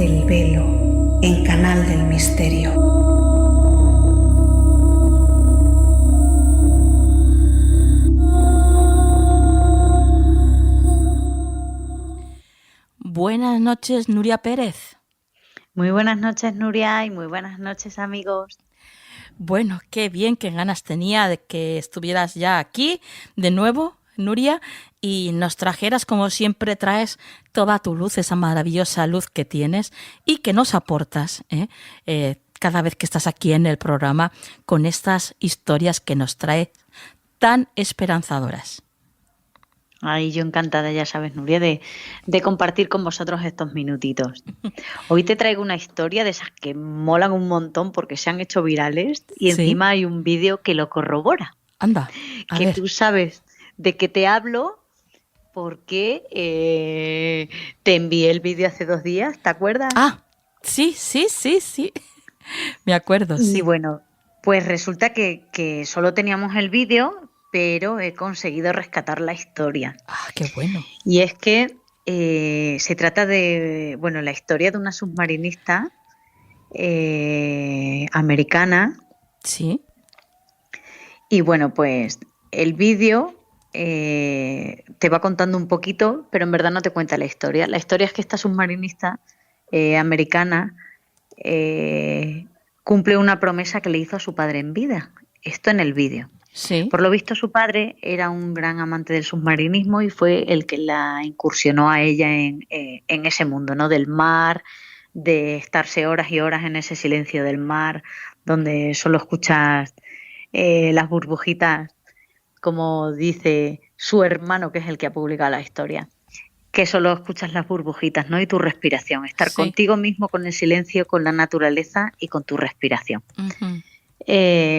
del velo en Canal del Misterio. Buenas noches, Nuria Pérez. Muy buenas noches, Nuria, y muy buenas noches, amigos. Bueno, qué bien, qué ganas tenía de que estuvieras ya aquí de nuevo, Nuria, y nos trajeras, como siempre traes, toda tu luz, esa maravillosa luz que tienes y que nos aportas cada vez que estás aquí en el programa con estas historias que nos traes tan esperanzadoras. Ay, yo encantada, ya sabes, Nuria, de compartir con vosotros estos minutitos. Hoy te traigo una historia de esas que molan un montón porque se han hecho virales y Sí. encima hay un vídeo que lo corrobora. Anda, a Que ver. tú sabes de qué te hablo porque te envié el vídeo hace 2 días, ¿te acuerdas? Ah, sí. Me acuerdo, Y sí. bueno, pues resulta que solo teníamos el vídeo, pero he conseguido rescatar la historia. Ah, qué bueno. Y es que se trata de, bueno, la historia de una submarinista americana. Sí. Y bueno, pues el vídeo te va contando un poquito, pero en verdad no te cuenta la historia. La historia es que esta submarinista americana cumple una promesa que le hizo a su padre en vida. Esto en el vídeo. Sí. Por lo visto, su padre era un gran amante del submarinismo y fue el que la incursionó a ella en ese mundo, ¿no? Del mar, de estarse horas y horas en ese silencio del mar, donde solo escuchas las burbujitas, como dice su hermano, que es el que ha publicado la historia, que solo escuchas las burbujitas, ¿no? Y tu respiración, estar Sí. contigo mismo, con el silencio, con la naturaleza y con tu respiración. Uh-huh.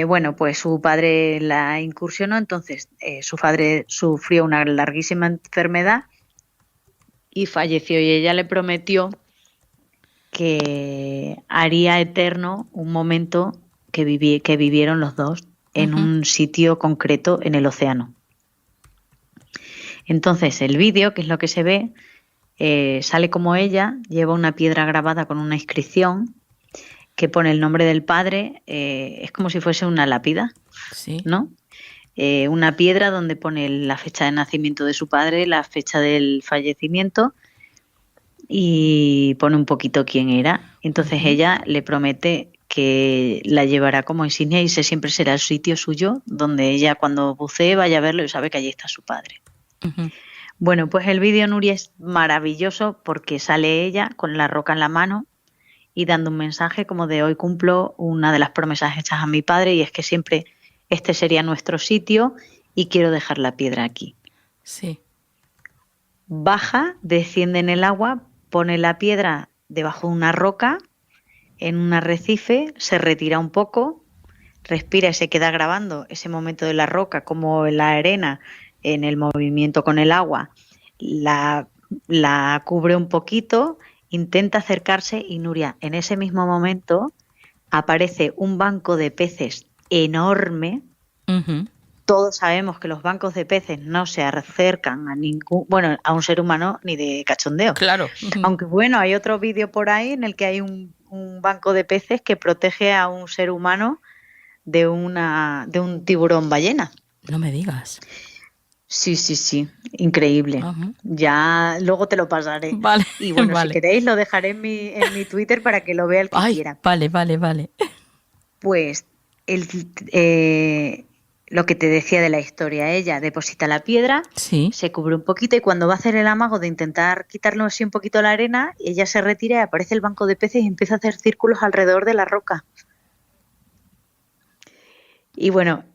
Bueno, pues su padre la incursionó, entonces su padre sufrió una larguísima enfermedad y falleció, y ella le prometió que haría eterno un momento que vivieron los dos en Uh-huh. un sitio concreto en el océano. Entonces el vídeo, que es lo que se ve, sale como ella lleva una piedra grabada con una inscripción que pone el nombre del padre, es como si fuese una lápida, Sí. ¿no? Una piedra donde pone la fecha de nacimiento de su padre, la fecha del fallecimiento y pone un poquito quién era. Entonces Uh-huh. ella le promete que la llevará como insignia y ese siempre será el sitio suyo donde ella, cuando bucee, vaya a verlo y sabe que allí está su padre. Uh-huh. Bueno, pues el vídeo, Nuria, es maravilloso porque sale ella con la roca en la mano y dando un mensaje como de: hoy cumplo una de las promesas hechas a mi padre, y es que siempre este sería nuestro sitio y quiero dejar la piedra aquí. Sí. Baja, desciende en el agua, pone la piedra debajo de una roca, en un arrecife, se retira un poco, respira y se queda grabando ese momento de la roca, como la arena en el movimiento con el agua, la cubre un poquito, intenta acercarse y, Nuria, en ese mismo momento aparece un banco de peces enorme. Uh-huh. Todos sabemos que los bancos de peces no se acercan a un ser humano ni de cachondeo. Claro. Uh-huh. Aunque bueno, hay otro vídeo por ahí en el que hay un banco de peces que protege a un ser humano de un tiburón ballena. No me digas. Sí, increíble. Uh-huh. Ya luego te lo pasaré. Vale. Y bueno, vale. si queréis lo dejaré en mi Twitter para que lo vea el que quiera. Vale. Pues lo que te decía de la historia, ella deposita la piedra, sí. Se cubre un poquito y cuando va a hacer el amago de intentar quitarle así un poquito la arena, ella se retira y aparece el banco de peces y empieza a hacer círculos alrededor de la roca. Y bueno,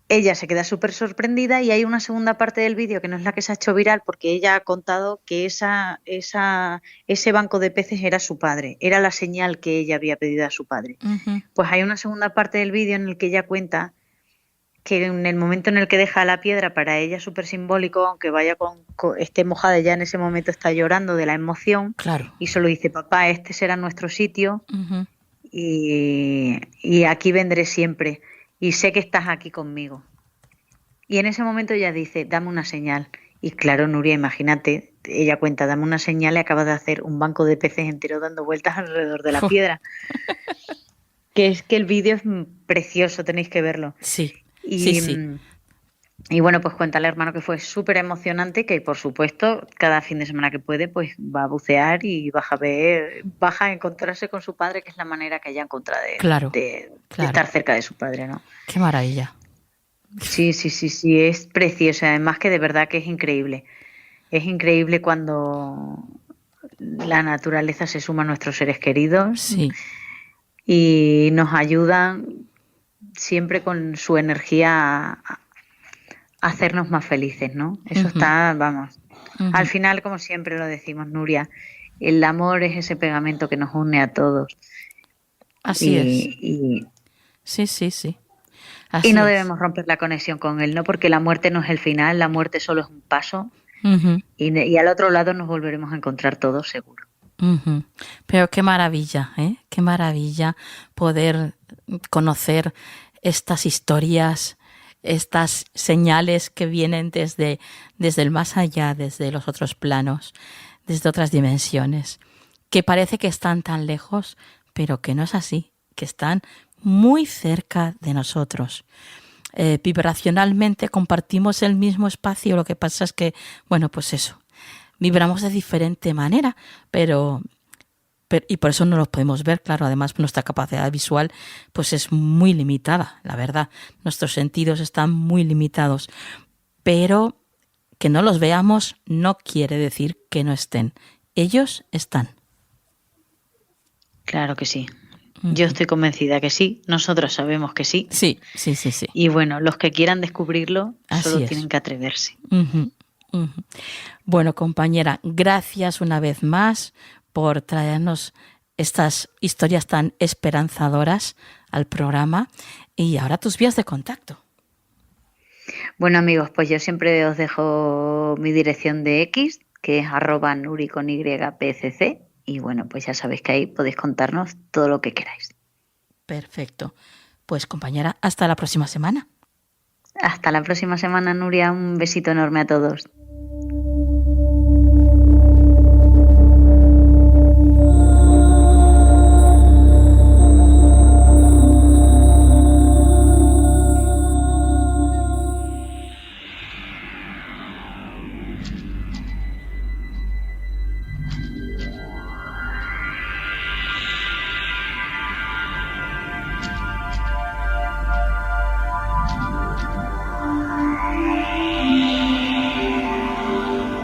ella se queda súper sorprendida y hay una segunda parte del vídeo que no es la que se ha hecho viral porque ella ha contado que ese banco de peces era su padre, era la señal que ella había pedido a su padre. Uh-huh. Pues hay una segunda parte del vídeo en el que ella cuenta que en el momento en el que deja la piedra, para ella es súper simbólico, aunque vaya esté mojada, ya en ese momento está llorando de la emoción. Claro. Y solo dice: papá, este será nuestro sitio. Uh-huh. y aquí vendré siempre y sé que estás aquí conmigo. Y en ese momento ella dice: dame una señal. Y claro, Nuria, imagínate, ella cuenta, dame una señal y acaba de hacer un banco de peces entero dando vueltas alrededor de la piedra. Que es que el vídeo es precioso, tenéis que verlo. Sí, sí, Y, sí. y bueno, pues cuenta al hermano que fue súper emocionante, que por supuesto, cada fin de semana que puede, pues va a bucear y baja a encontrarse con su padre, que es la manera que ella encuentra Claro, de claro. estar cerca de su padre, ¿no? Qué maravilla. Sí, sí, sí, sí, es precioso, además que de verdad que es increíble. Es increíble cuando la naturaleza se suma a nuestros seres queridos Sí. y nos ayudan siempre con su energía a hacernos más felices, ¿no? Eso Ujú, está, vamos. Al ujú. final, como siempre lo decimos, Nuria, el amor es ese pegamento que nos une a todos Así es. y, Sí, sí, sí. y Así no es. debemos romper la conexión con él, ¿no? Porque la muerte no es el final, la muerte solo es un paso Ujú, y al otro lado nos volveremos a encontrar todos seguro. ujú. Pero qué maravilla, ¿eh? Qué maravilla poder conocer estas historias, estas señales que vienen desde el más allá, desde los otros planos, desde otras dimensiones, que parece que están tan lejos, pero que no es así, que están muy cerca de nosotros. Vibracionalmente compartimos el mismo espacio, lo que pasa es que, bueno, pues eso, vibramos de diferente manera, y por eso no los podemos ver, claro, además nuestra capacidad visual pues es muy limitada, la verdad, nuestros sentidos están muy limitados, pero que no los veamos no quiere decir que no estén, ellos están. Claro que sí. Yo Ujú. estoy convencida que sí, nosotros sabemos que sí. Sí, sí, sí, sí, Y bueno, los que quieran descubrirlo solo así tienen es. que atreverse. Ujú, ujú. Bueno, compañera, gracias una vez más por traernos estas historias tan esperanzadoras al programa y ahora tus vías de contacto. Bueno amigos, pues yo siempre os dejo mi dirección de X, que es @nuri con YPCC. Y bueno, pues ya sabéis que ahí podéis contarnos todo lo que queráis. Perfecto. Pues compañera, hasta la próxima semana. Hasta la próxima semana, Nuria. Un besito enorme a todos.